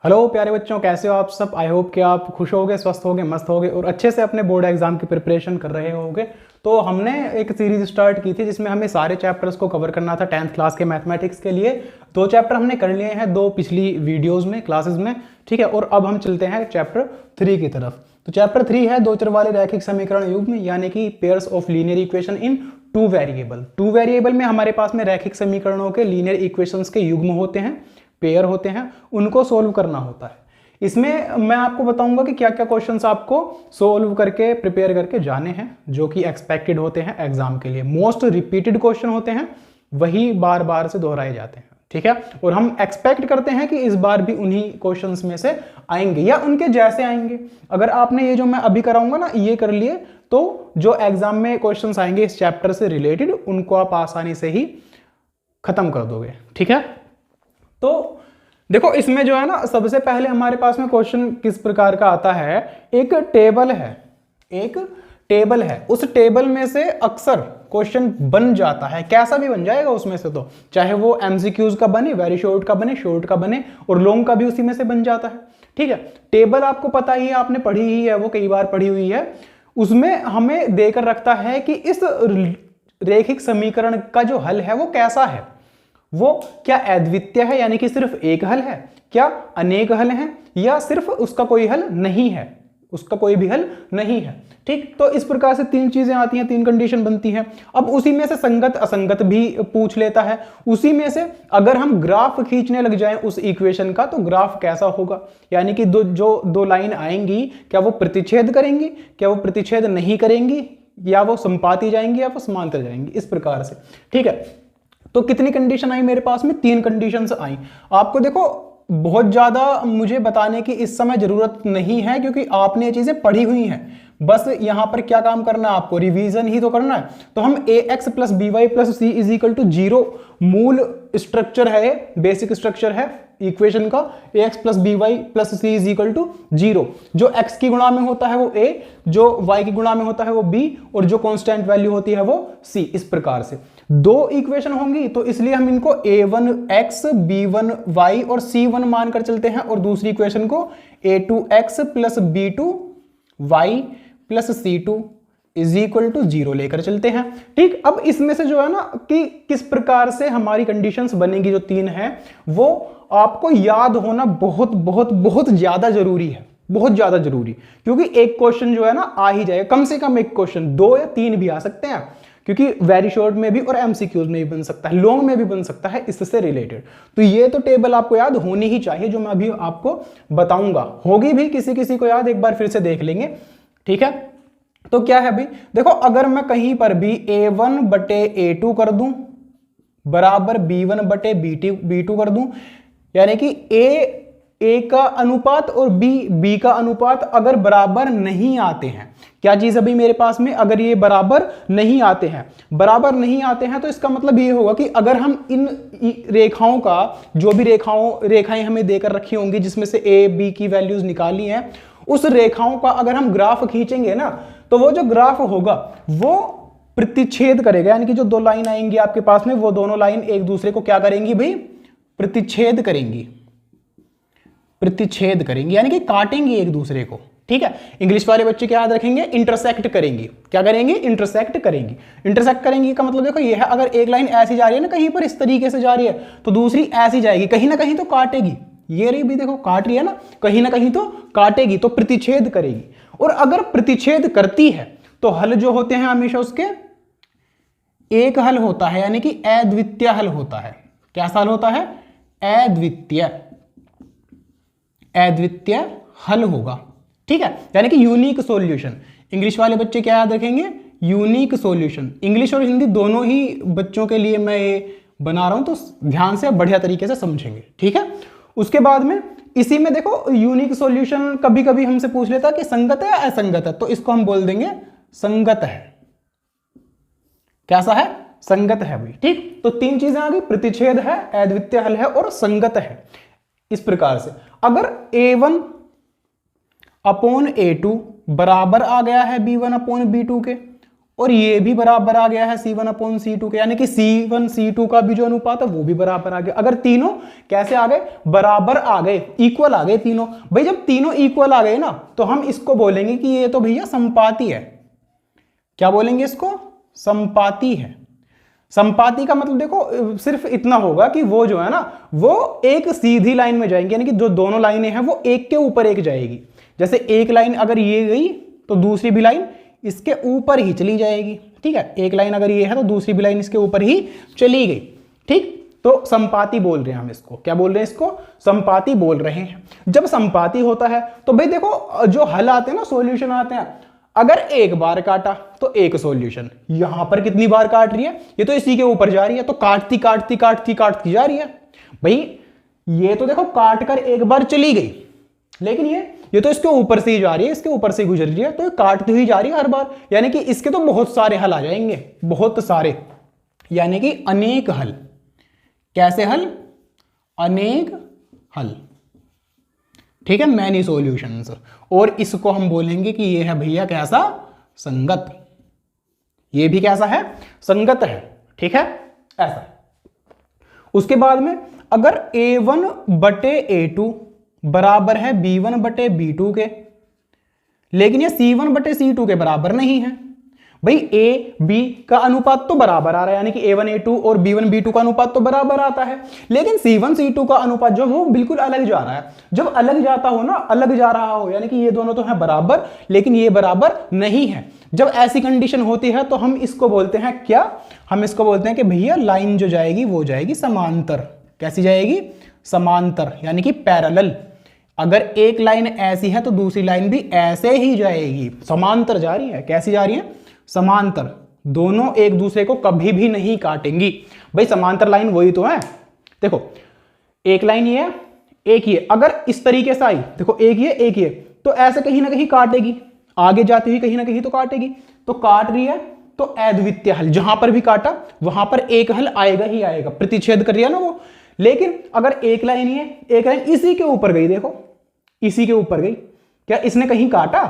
Hello प्यारे बच्चों, कैसे हो आप सब। आई होप कि आप खुश होगे, स्वस्थ होगे, मस्त होगे और अच्छे से अपने बोर्ड एग्जाम की प्रिपरेशन कर रहे होगे। तो हमने एक सीरीज स्टार्ट की थी जिसमें हमें सारे चैप्टर्स को कवर करना था 10th क्लास के मैथमेटिक्स के लिए। 2 चैप्टर हमने कर लिए हैं 2 पिछली वीडियोज़ में, क्लासेज में, ठीक है। और अब हम चलते हैं चैप्टर 3 की तरफ। तो चैप्टर 3 है दो चर वाले रैखिक समीकरण युग्म, यानी कि pairs of linear equation in 2 variable. 2 variable में हमारे पास में रैखिक समीकरणों के लीनियर इक्वेशंस के युग्म होते हैं, पेयर होते हैं, उनको सोल्व करना होता है। इसमें मैं आपको बताऊंगा कि क्या क्या क्वेश्चंस आपको सोल्व करके प्रिपेयर करके जाने हैं, जो कि एक्सपेक्टेड होते हैं एग्जाम के लिए। मोस्ट रिपीटेड क्वेश्चन होते हैं, वही बार बार से दोहराए जाते हैं, ठीक है। और हम एक्सपेक्ट करते हैं कि इस बार भी उन्हीं क्वेश्चंस में से आएंगे या उनके जैसे आएंगे। अगर आपने ये जो मैं अभी कराऊंगा ना ये कर लिए, तो जो एग्जाम में क्वेश्चंस आएंगे इस चैप्टर से रिलेटेड उनको आप आसानी से ही खत्म कर दोगे, ठीक है। तो देखो इसमें जो है ना, सबसे पहले हमारे पास में क्वेश्चन किस प्रकार का आता है। एक टेबल है, एक टेबल है, उस टेबल में से अक्सर क्वेश्चन बन जाता है, कैसा भी बन जाएगा उसमें से, तो चाहे वो एमसीक्यूज का बने, वेरी शॉर्ट का बने, शॉर्ट का बने, और लॉन्ग का भी उसी में से बन जाता है, ठीक है। टेबल आपको पता ही है, आपने पढ़ी ही है, वो कई बार पढ़ी हुई है। उसमें हमें देकर रखता है कि इस रेखिक समीकरण का जो हल है वो कैसा है। वो क्या अद्वितीय है, यानी कि सिर्फ एक हल है, क्या अनेक हल हैं, या सिर्फ उसका कोई हल नहीं है, उसका कोई भी हल नहीं है, ठीक। तो इस प्रकार से 3 चीजें आती हैं, 3 कंडीशन बनती हैं। अब उसी में से संगत असंगत भी पूछ लेता है। उसी में से अगर हम ग्राफ खींचने लग जाएं उस इक्वेशन का, तो ग्राफ कैसा होगा, यानी कि दो लाइन आएंगी, क्या वो प्रतिच्छेद करेंगी, क्या वो प्रतिच्छेद नहीं करेंगी, या वो संपाती जाएंगी, या वो समांतर जाएंगी, इस प्रकार से, ठीक है। तो कितनी कंडीशन आई मेरे पास में, 3 कंडीशंस आई। आपको देखो बहुत ज्यादा मुझे बताने की इस समय जरूरत नहीं है, क्योंकि आपने ये चीजें पढ़ी हुई हैं। बस यहां पर क्या काम करना है, आपको रिवीजन ही तो करना है। तो हम ax plus B Y plus C is equal to 0 मूल स्ट्रक्चर है, बेसिक स्ट्रक्चर है इक्वेशन का। ax plus B Y plus C is equal to 0। जो x की गुणा में होता है वो a, जो y की गुणा में होता है वो b, और जो कांस्टेंट वैल्यू होती है वो c। इस प्रकार से 2 इक्वेशन होंगी, तो इसलिए हम इनको a1x b1y और c1 मानकर चलते हैं, और दूसरी इक्वेशन को a2x plus b2y plus c2 is equal to 0 लेकर चलते हैं, ठीक। अब इसमें से जो है ना कि किस प्रकार से हमारी कंडीशंस बनेगी, जो 3 है वो आपको याद होना बहुत बहुत बहुत ज्यादा जरूरी है, बहुत ज्यादा जरूरी। क्योंकि एक क्वेश्चन जो है ना आ ही जाएगा, कम से कम एक क्वेश्चन, 2 या 3 भी आ सकते हैं, क्योंकि वेरी शॉर्ट में भी और एमसीक्यूज में भी बन सकता है, लॉन्ग में भी बन सकता है इससे रिलेटेड। तो ये तो टेबल आपको याद होनी ही चाहिए, जो मैं अभी आपको बताऊंगा। होगी भी किसी किसी को याद, एक बार फिर से देख लेंगे, ठीक है। तो क्या है भाई, देखो अगर मैं कहीं पर भी a1 बटे a2 कर दूं बराबर b1 बटे b2 कर दूं, यानी कि a का अनुपात और b का अनुपात अगर बराबर नहीं आते हैं, क्या चीज अभी मेरे पास में, अगर ये बराबर नहीं आते हैं, बराबर नहीं आते हैं, तो इसका मतलब ये होगा कि अगर हम इन रेखाओं का, जो भी रेखाएं हमें देकर रखी होंगी जिसमें से a b की वैल्यूज निकाली हैं, उस रेखाओं का अगर हम ग्राफ खींचेंगे ना, तो वो जो ग्राफ होगा वो प्रतिच्छेद करेगा, यानी कि जो 2 लाइन आएंगी आपके पास में, वो दोनों लाइन एक दूसरे को क्या करेंगी भाई, प्रतिच्छेद करेंगी, प्रतिच्छेद करेंगी, यानी कि काटेंगी एक दूसरे को, ठीक है। इंग्लिश वाले बच्चे क्या याद रखेंगे, इंटरसेक्ट करेंगी। क्या करेंगी, इंटरसेक्ट करेंगी। इंटरसेक्ट करेंगी का मतलब देखो ये है, अगर एक लाइन ऐसी जा रही है ना, कहीं पर इस तरीके से जा रही है, तो दूसरी ऐसी जाएगी, कहीं ना कहीं तो काटेगी। ये रही भी देखो, काट रही है ना कहीं तो काटेगी, तो प्रतिच्छेद करेगी। और अगर प्रतिच्छेद करती है तो हल जो होते हैं हमेशा उसके एक हल होता है, यानी कि अद्वितीय हल होता है। कैसा हल होता है, अद्वितीय, अद्वितीय हल होगा, ठीक है, यानी कि यूनिक सॉल्यूशन। इंग्लिश वाले बच्चे क्या याद रखेंगे, यूनिक सॉल्यूशन। इंग्लिश और हिंदी दोनों ही बच्चों के लिए मैं ये बना रहा हूं, तो ध्यान से बढ़िया तरीके से समझेंगे, ठीक है। उसके बाद में इसी में देखो यूनिक सॉल्यूशन कभी कभी हमसे पूछ लेता कि संगत है या असंगत है, तो इसको हम बोल देंगे संगत है। कैसा है, संगत है भाई, ठीक। तो 3 चीजें आ गई, प्रतिच्छेद है, अद्वितीय हल है और संगत है। इस प्रकार से अगर a1 अपॉन a2 बराबर आ गया है b1 अपॉन b2 के, और ये भी बराबर आ गया है C1/C2 के, यानी कि C1C2 का भी जो अनुपात है वो भी बराबर आ गया। अगर तीनों कैसे आ गए, बराबर आ गए, इक्वल आ गए तीनों। भाई जब तीनों इक्वल आ गए ना तो हम इसको बोलेंगे कि ये तो भैया संपाती है। क्या बोलेंगे इसको, संपाती है। संपाती का मतलब देखो सिर्फ इतना होगा कि वो जो है ना वो एक सीधी लाइन में जाएंगे, यानी कि जो दोनों लाइनें हैं वो एक के ऊपर एक जाएगी। जैसे एक लाइन अगर ये गई तो दूसरी भी लाइन इसके ऊपर ही चली जाएगी, ठीक है। एक लाइन अगर ये है तो दूसरी भी लाइन इसके ऊपर ही चली गई, ठीक। तो संपाती बोल रहे हैं हम इसको, क्या बोल रहे हैं इसको, संपाती बोल रहे हैं। जब संपाती होता है तो भाई देखो जो हल आते हैं ना, सॉल्यूशन आते हैं, अगर एक बार काटा तो एक सॉल्यूशन, यहां पर कितनी बार काट रही है, ये तो इसी के ऊपर जा रही है, तो काटती काटती काटती काटती जा रही है। भाई ये तो देखो काट कर एक बार चली गई, लेकिन ये तो इसके ऊपर से ही जा रही है, इसके ऊपर से गुजर रही है, तो ये काटती हुई जा रही है हर बार, यानी कि इसके तो बहुत सारे हल आ जाएंगे, बहुत सारे, यानी कि अनेक हल। कैसे हल, अनेक हल, ठीक है, मैनी सॉल्यूशंस। और इसको हम बोलेंगे कि ये है भैया कैसा, संगत। ये भी कैसा है, संगत है, ठीक है, ऐसा। उसके बाद में अगर A1/A2 बराबर है B1/B2 के, लेकिन ये C1/C2 के बराबर नहीं है। भाई A B का अनुपात तो बराबर आ रहा है, यानी कि A1 A2 और B1 B2 का अनुपात तो बराबर आता है, लेकिन C1 C2 का अनुपात जो वो बिल्कुल अलग जा रहा है। जब अलग जाता हो ना, अलग जा रहा हो, यानी कि ये दोनों तो हैं बराबर लेकिन ये बराबर नहीं है, जब ऐसी कंडीशन होती है तो हम इसको बोलते हैं क्या, हम इसको बोलते हैं कि भैया लाइन जो जाएगी वो जाएगी समांतर। कैसी जाएगी, समांतर, यानी कि पैरेलल। अगर एक लाइन ऐसी है तो दूसरी लाइन भी ऐसे ही जाएगी, समांतर जा रही है। कैसी जा रही है, समांतर, दोनों एक दूसरे को कभी भी नहीं काटेंगी। भाई समांतर लाइन वही तो है, देखो एक लाइन ये है, एक ये, अगर इस तरीके से आई, देखो एक ये, तो ऐसे कहीं ना कहीं काटेगी, आगे जाती हुई कहीं ना कहीं तो काटेगी, तो काट रही है तो अद्वितीय हल, जहां पर भी काटा वहां पर एक हल आएगा ही आएगा, प्रतिच्छेद कर रही है ना वो। लेकिन अगर एक लाइन ये, एक लाइन इसी के ऊपर गई, देखो इसी के ऊपर गई, क्या इसने कहीं काटा,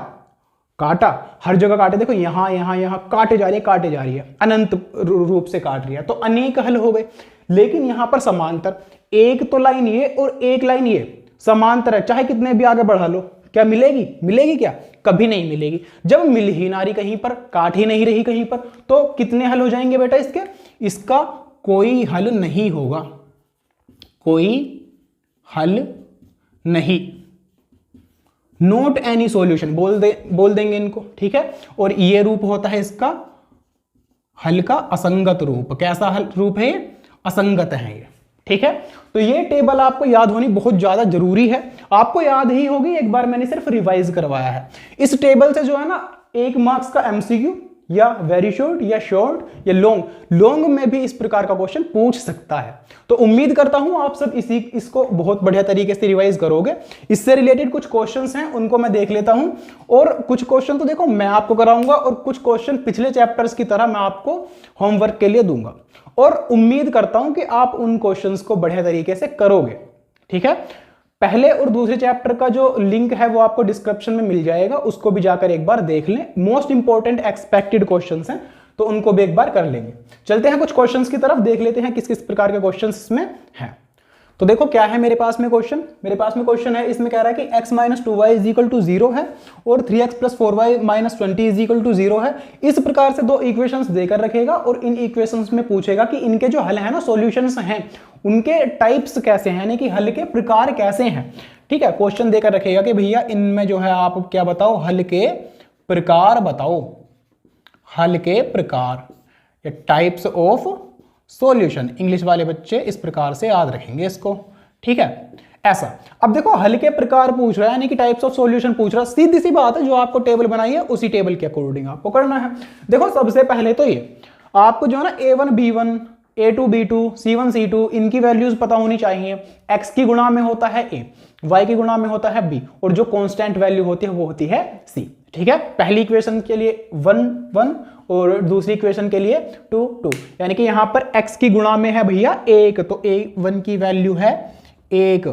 काटा, हर जगह काटे, देखो यहां यहां यहां काटे जा रही है, काटे जा रही है, अनंत रूप से काट रही है, तो अनेक हल हो गए। लेकिन यहां पर समांतर, एक तो लाइन ये और एक लाइन ये समांतर है, चाहे कितने भी आगे बढ़ा लो, क्या मिलेगी, मिलेगी क्या, कभी नहीं मिलेगी। जब मिल ही ना रही कहीं पर, काट ही नहीं रही कहीं पर, तो कितने हल हो जाएंगे बेटा इसके, इसका कोई हल नहीं होगा, कोई हल नहीं, नोट एनी सॉल्यूशन बोल देंगे इनको, ठीक है। और ये रूप होता है इसका हल का असंगत रूप। कैसा हल रूप है ये, असंगत है ये, ठीक है। तो ये टेबल आपको याद होनी बहुत ज्यादा जरूरी है, आपको याद ही होगी, एक बार मैंने सिर्फ रिवाइज करवाया है। इस टेबल से जो है ना 1 मार्क्स का एमसीक्यू या वेरी शॉर्ट या शॉर्ट या लॉन्ग में भी इस प्रकार का क्वेश्चन पूछ सकता है। तो उम्मीद करता हूं आप सब इसको बहुत बढ़िया तरीके से रिवाइज करोगे। इससे रिलेटेड कुछ क्वेश्चंस हैं उनको मैं देख लेता हूं, और कुछ क्वेश्चन तो देखो मैं आपको कराऊंगा और कुछ क्वेश्चन पिछले चैप्टर्स की तरह मैं आपको होमवर्क के लिए दूंगा, और उम्मीद करता हूं कि आप उन क्वेश्चंस को बढ़िया तरीके से करोगे, ठीक है। पहले और दूसरे चैप्टर का जो लिंक है वो आपको डिस्क्रिप्शन में मिल जाएगा, उसको भी जाकर एक बार देख लें। मोस्ट इंपॉर्टेंट एक्सपेक्टेड क्वेश्चंस हैं तो उनको भी एक बार कर लेंगे। चलते हैं कुछ क्वेश्चंस की तरफ, देख लेते हैं किस किस प्रकार के क्वेश्चंस इसमें हैं। तो देखो क्या है मेरे पास में क्वेश्चन, मेरे पास में क्वेश्चन है, इसमें कह रहा है कि x - 2y = 0 है और 3x + 4y - 20 = 0 है। इस प्रकार से दो इक्वेशंस देकर रखेगा और इन इक्वेशंस में पूछेगा कि इनके जो हल है ना, सॉल्यूशंस हैं, उनके टाइप्स कैसे हैं, यानी कि हल के प्रकार कैसे हैं, ठीक है। क्वेश्चन देकर रखेगा कि भैया इनमें जो है आप क्या बताओ, हल के प्रकार बताओ, हल के प्रकार या टाइप्स ऑफ सॉल्यूशन। इंग्लिश वाले बच्चे इस प्रकार से याद रखेंगे इसको, ठीक है, ऐसा। अब देखो हल के प्रकार पूछ रहा है, यानी कि टाइप्स ऑफ सॉल्यूशन पूछ रहा है, सीधी सी बात है, जो आपको टेबल बनाई है उसी टेबल के अकॉर्डिंग आपको करना है। देखो सबसे पहले तो ये आपको जो है ना A1 B1 A2 B2 C1 C2 इनकी वैल्यूज पता होनी चाहिए। x की गुणा में होता है a, y की गुणा में होता है b, और जो कांस्टेंट वैल्यू होती है वो होती है c, ठीक है। पहली इक्वेशन के लिए 1 1 और दूसरी इक्वेशन के लिए 2 2, यानी कि यहां पर x की गुणा में है भैया 1, तो a1 की वैल्यू है 1।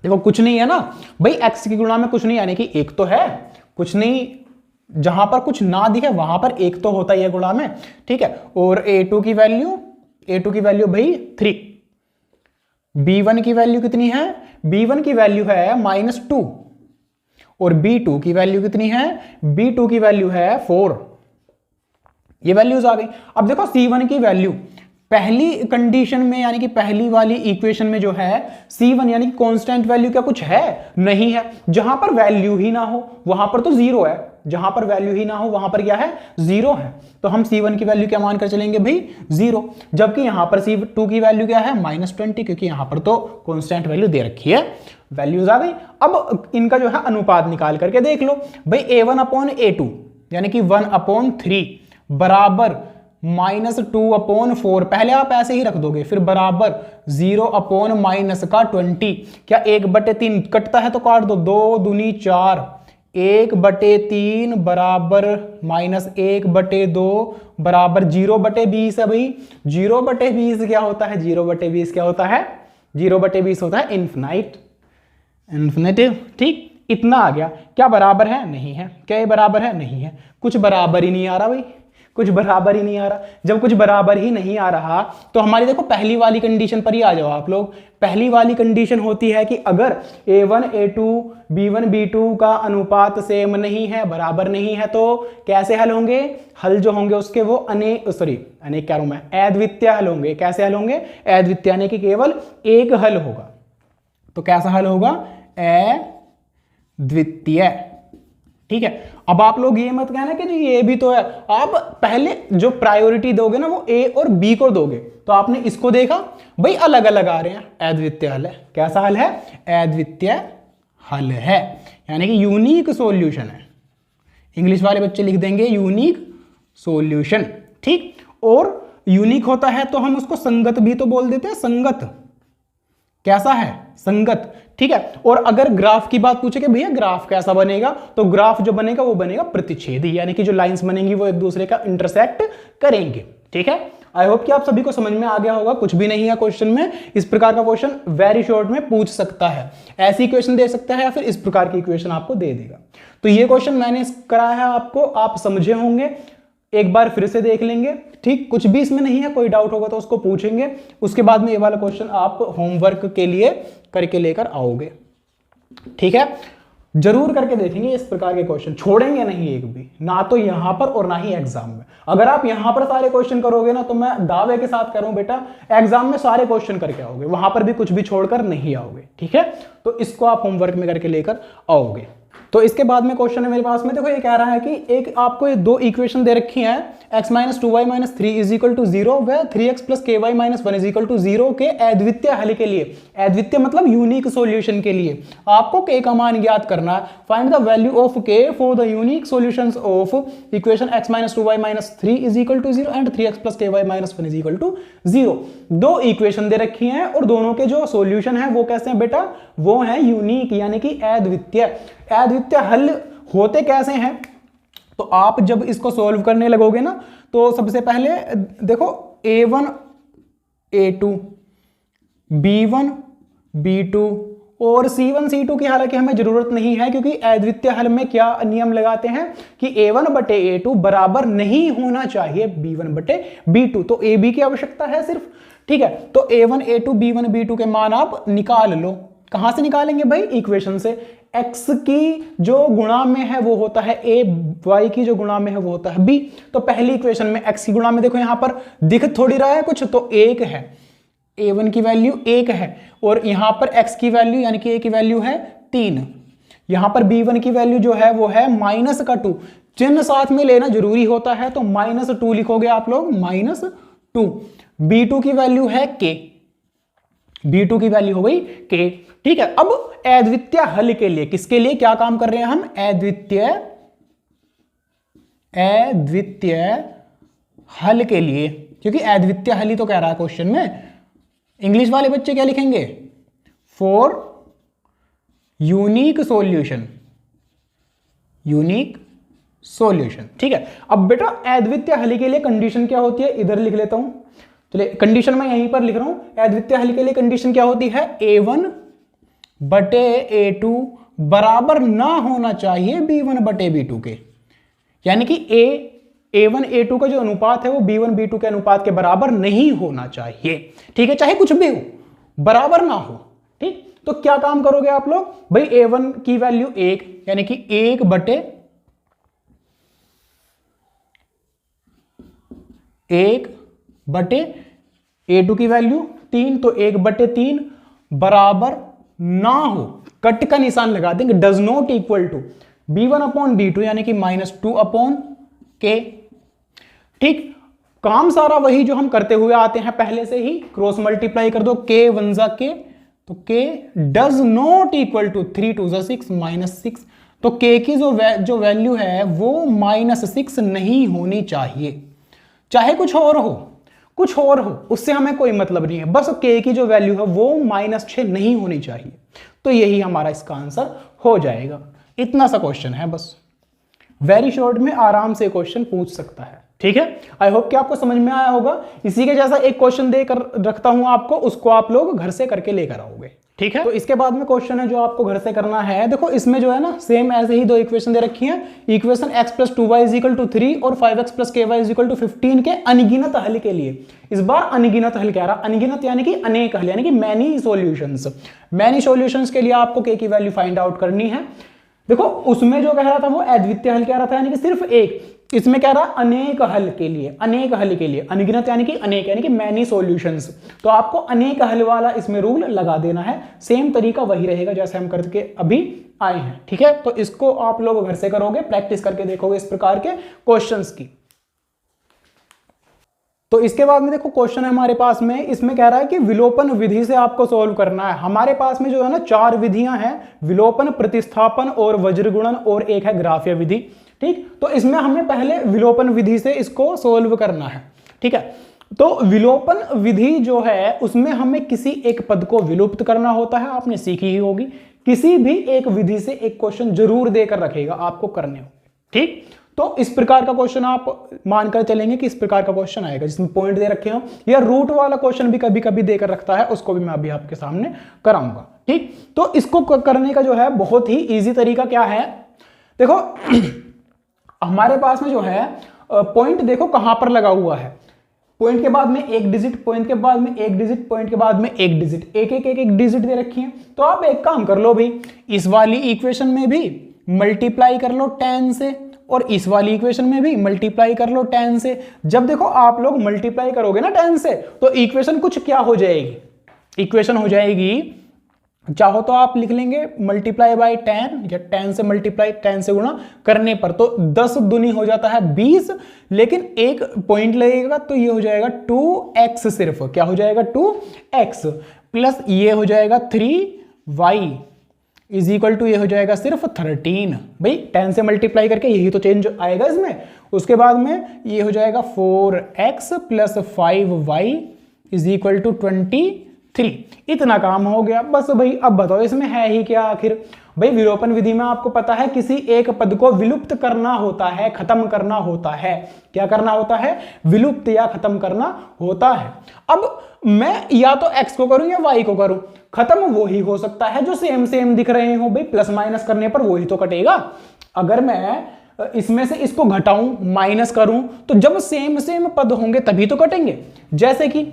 देखो कुछ नहीं है ना भाई, x की गुणा में कुछ नहीं, यानी कि 1 तो है, कुछ नहीं जहां पर कुछ ना दिखे वहां पर एक तो होता ही है गुणा में, ठीक है। और a2 की वैल्यू भाई 3। b1 की वैल्यू कितनी है, b1 की वैल्यू है -2 और b2 की वैल्यू कितनी है, b2 की वैल्यू है 4। ये वैल्यूज आ गई। अब देखो c1 की वैल्यू पहली कंडीशन में यानी कि पहली वाली इक्वेशन में जो है c1 यानी कि कांस्टेंट वैल्यू क्या कुछ है, नहीं है। जहां पर वैल्यू ही ना हो वहां पर तो जीरो है, जहां पर वैल्यू ही ना हो वहां पर क्या है, जीरो है। तो हम c1 की वैल्यू क्या मानकर चलेंगे भाई, जीरो। जबकि यहां पर c2 की वैल्यू क्या है, -20, क्योंकि यहां पर तो कांस्टेंट वैल्यू दे रखी है। वैल्यूज आ गई। अब इनका जो है अनुपात निकाल करके देख लो भाई, a1/a2 यानी कि 1/3 बराबर -2/4। पहले आप ऐसे ही रख दोगे, फिर बराबर 0/-20। क्या 1/3 कटता है तो काट दो, 2 दूनी 4, 1/3 बराबर -1/2 बराबर 0/20 है भाई। 0/20 क्या होता है, 0/20 क्या होता है, 0/20 होता है इन्फिनेटिव, ठीक। इतना आ गया। क्या बराबर है, नहीं है। क्या ये बराबर है, नहीं है। कुछ बराबर ही नहीं आ रहा भाई, कुछ बराबर ही नहीं आ रहा। जब कुछ बराबर ही नहीं आ रहा तो हमारी देखो पहली वाली कंडीशन पर ही आ जाओ आप लोग। पहली वाली कंडीशन होती है कि अगर a1 a2 b1 b2 का अनुपात सेम नहीं है, बराबर नहीं है, तो कैसे हल होंगे, हल जो होंगे उसके वो अनेक क्या मैं, अद्वितीय हल होंगे। कैसे हल होंगे, अद्वितीय यानी कि केवल एक हल होगा। तो कैसा हल होगा, अद्वितीय, ठीक है। अब आप लोग ये मत कहना कि जी ये भी तो है। आप पहले जो प्रायोरिटी दोगे ना वो ए और बी को दोगे। तो आपने इसको देखा भाई अलग अलग आ रहे हैं, अद्वितीय हल है। कैसा हल है, अद्वितीय हल है, यानी कि यूनिक सॉल्यूशन है। इंग्लिश वाले बच्चे लिख देंगे यूनिक सॉल्यूशन, ठीक। और यूनिक होता है तो हम उसको संगत भी तो बोल देते हैं, संगत। कैसा है, संगत, ठीक है। और अगर ग्राफ की बात पूछे कि भैया ग्राफ कैसा बनेगा, तो ग्राफ जो बनेगा वो बनेगा प्रतिच्छेदी, यानी कि जो लाइंस बनेंगी वो एक दूसरे का इंटरसेक्ट करेंगे, ठीक है। आई होप कि आप सभी को समझ में आ गया होगा। कुछ भी नहीं है क्वेश्चन में। इस प्रकार का क्वेश्चन वेरी शॉर्ट में पूछ सकता है, ऐसी इक्वेशन दे सकता है या फिर इस प्रकार की इक्वेशन आपको दे देगा। तो ये क्वेश्चन मैंने कराया है आपको, आप समझे होंगे। एक बार फिर से देख लेंगे, ठीक। कुछ भी इसमें नहीं है, कोई डाउट होगा तो उसको पूछेंगे। उसके बाद में ये वाला क्वेश्चन आप होमवर्क के लिए करके लेकर आओगे, ठीक है। जरूर करके देखेंगे इस प्रकार के क्वेश्चन, छोड़ेंगे नहीं एक भी, ना तो यहां पर और ना ही एग्जाम में। अगर आप यहां पर सारे क्वेश्चन करोगे ना तो मैं दावे के साथ कह रहा हूं बेटा एग्जाम में सारे क्वेश्चन करके आओगे, वहां पर भी कुछ भी छोड़कर नहीं आओगे, ठीक है। तो इसको आप होमवर्क में करके लेकर आओगे। तो इसके बाद में क्वेश्चन है मेरे पास में, देखो ये कह रहा है कि एक आपको ये दो इक्वेशन दे रखी हैं, x - 2y - 3 = 0 व 3x + ky - 1 = 0 के अद्वितीय हल के लिए, अद्वितीय मतलब यूनिक सॉल्यूशन के लिए आपको k का मान ज्ञात करना है। Find the value of k for the unique solutions of equation x - 2y - 3 = 0 and 3x + ky - 1 = 0। दो इक्वेशन दे रखी हैं और दोनों के जो सॉल्यूशन है वो कैसे हैं बेटा, वो है यूनिक यानी कि अद्वितीय। अद्वितीय हल होते कैसे हैं, तो आप जब इसको सॉल्व करने लगोगे ना तो सबसे पहले देखो a1 a2 b1 b2 और c1 c2 की हालांकि हमें जरूरत नहीं है, क्योंकि अद्वितीय हल में क्या नियम लगाते हैं कि a1/a2 बराबर नहीं होना चाहिए b1/b2। तो ab की आवश्यकता है सिर्फ, ठीक है। तो a1 a2 b1 b2 के मान आप निकाल लो। कहां से निकालेंगे भाई, इक्वेशन से। x की जो गुणा में है वो होता है a, y की जो गुणा में है वो होता है b। तो पहली इक्वेशन में x की गुणा में देखो यहां पर दिख थोड़ी रहा है कुछ, तो 1 है, a1 की वैल्यू 1 है, और यहां पर x की वैल्यू यानी कि a की वैल्यू है 3। यहां पर b1 की वैल्यू जो है वो है -2। चिन्ह साथ में लेना जरूरी होता है, तो -2 लिखोगे आप लोग, -2। b2 की वैल्यू है k, b2 की वैल्यू हो गई k, ठीक है। अब अद्वितीय हल के लिए किसके लिए क्या काम कर रहे हैं हम, अद्वितीय हल के लिए, क्योंकि अद्वितीय हल ही तो कह रहा है क्वेश्चन में। इंग्लिश वाले बच्चे क्या लिखेंगे, for unique solution, unique solution, ठीक है। अब बेटा अद्वितीय हल के लिए कंडीशन क्या होती है, इधर लिख लेता हूं, चलिए कंडीशन मैं यहीं पर लिख रहा हूं। अद्वितीय हल के लिए कंडीशन क्या होती है, a1/a2 बराबर ना होना चाहिए b1/b2 के। यानी कि A1 A2 का जो अनुपात है वो B1 B2 के अनुपात के बराबर नहीं होना चाहिए। ठीक है, चाहे कुछ भी हो, बराबर ना हो। ठीक, तो क्या काम करोगे आप लोग भाई, A1 की वैल्यू 1 यानी कि 1/1 A2 की वैल्यू 3, तो 1/3 बराबर ना हो, कट का निशान लगा देंगे, does not equal to B1/B2 यानी कि -2/K। ठीक, काम सारा वही जो हम करते हुए आते हैं पहले से ही, क्रॉस मल्टीप्लाई कर दो, K 1 जा K, तो K does not equal to 3 2 जा 6 -6, तो K की जो वैल्यू है वो -6 नहीं होनी चाहिए। चाहे कुछ और हो, उससे हमें कोई मतलब नहीं है, बस K की जो वैल्यू है वो -6 नहीं होनी चाहिए। तो यही हमारा इसका आंसर हो जाएगा। इतना सा क्वेश्चन है बस, वेरी शॉर्ट में आराम से क्वेश्चन पूछ सकता है। ठीक है, आई होप कि आपको समझ में आया होगा। इसी के जैसा एक क्वेश्चन देकर रखता हूं आपको, उसको आप लोग घर से करके लेकर आओगे। ठीक है, तो इसके बाद में क्वेश्चन है जो आपको घर से करना है। देखो इसमें जो है ना, सेम ऐसे ही दो इक्वेशन दे रखी हैं, इक्वेशन x + 2y = 3 और 5x + ky = 15 के अनगिनत हल के लिए। इस बार अनगिनत हल कह रहा, अनगिनत यानी कि अनेक हल, यानी कि मैनी सॉल्यूशंस के लिए आपको k की वैल्यू फाइंड आउट करनी है। देखो उसमें जो कह रहा था वो अद्वितीय हल कह रहा था, यानी कि सिर्फ एक, इसमें कह रहा अनेक हल के लिए, अनगिनत यानी कि अनेक, यानी कि मैनी सॉल्यूशंस। तो आपको अनेक हल वाला इसमें रूल लगा देना है, सेम तरीका वही रहेगा जैसे हम करके अभी आए हैं। ठीक है, तो इसको आप लोग घर से करोगे, प्रैक्टिस करके देखोगे इस प्रकार के क्वेश्चंस की। तो इसके बाद में देखो क्वेश्चन है हमारे पास में, इसमें कह रहा है कि विलोपन विधि से आपको सॉल्व करना है। हमारे पास में जो है ना 4 विधियां हैं, विलोपन, प्रतिस्थापन और वज्रगुणन, और एक है ग्राफ्य विधि। ठीक, तो इसमें हमें पहले विलोपन विधि से इसको सॉल्व करना है। ठीक है, तो विलोपन विधि जो है उसमें हमें किसी एक पद को विलुप्त करना होता है, आपने सीखी ही होगी। किसी भी एक विधि से एक क्वेश्चन जरूर देकर रखेगा, आपको करने होंगे। ठीक, तो इस प्रकार का क्वेश्चन आप मानकर चलेंगे कि इस प्रकार का क्वेश्चन आएगा जिसमें पॉइंट दे रखे हो, या रूट वाला क्वेश्चन भी कभी कभी देकर रखता है, उसको भी मैं अभी आपके सामने कराऊंगा। ठीक, तो इसको करने का जो है बहुत ही इजी तरीका क्या है, देखो हमारे पास में जो है पॉइंट देखो कहां पर लगा हुआ है, पॉइंट के बाद में एक डिजिट, पॉइंट के बाद में एक डिजिट, पॉइंट के बाद में एक डिजिट, एक डिजिट दे रखी है। तो आप एक काम कर लो भाई, इस वाली इक्वेशन में भी मल्टीप्लाई कर लो 10 से, और इस वाली इक्वेशन में भी मल्टीप्लाई कर लो 10 से। जब देखो आप लोग मल्टीप्लाई करोगे ना 10 से, तो इक्वेशन कुछ क्या हो जाएगी, इक्वेशन हो जाएगी, चाहो तो आप लिख लेंगे मल्टीप्लाई बाय 10, या 10 से मल्टीप्लाई, 10 से गुणा करने पर तो 10 दूनी हो जाता है 20, लेकिन एक पॉइंट लगेगा तो ये हो जाएगा 2x, सिर्फ क्या हो जाएगा 2x, प्लस ये हो जाएगा 3y इज इक्वल टू ये हो जाएगा सिर्फ 13। भाई 10 से मल्टीप्लाई करके यही तो चेंज आएगा इसमें। उसके बाद में ये हो जाएगा 4x + 5y is equal to 23। इतना काम हो गया बस भाई। अब बताओ इसमें है ही क्या आखिर। भाई विलोपन विधि में आपको पता है किसी एक पद को विलुप्त करना होता है, खत्म करना होता है। क्या करना होता है? विलुप्त या खत्म करना होता है। अब मैं या तो x को करूं या y को करूं, खत्म वो ही हो सकता है जो सेम सेम दिख रहे हो। भाई प्लस माइनस करने पर वही तो कटेगा। अगर मैं इसमें से इसको घटाऊं, माइनस करूं, तो जब सेम सेम पद होंगे तभी तो कटेंगे। जैसे कि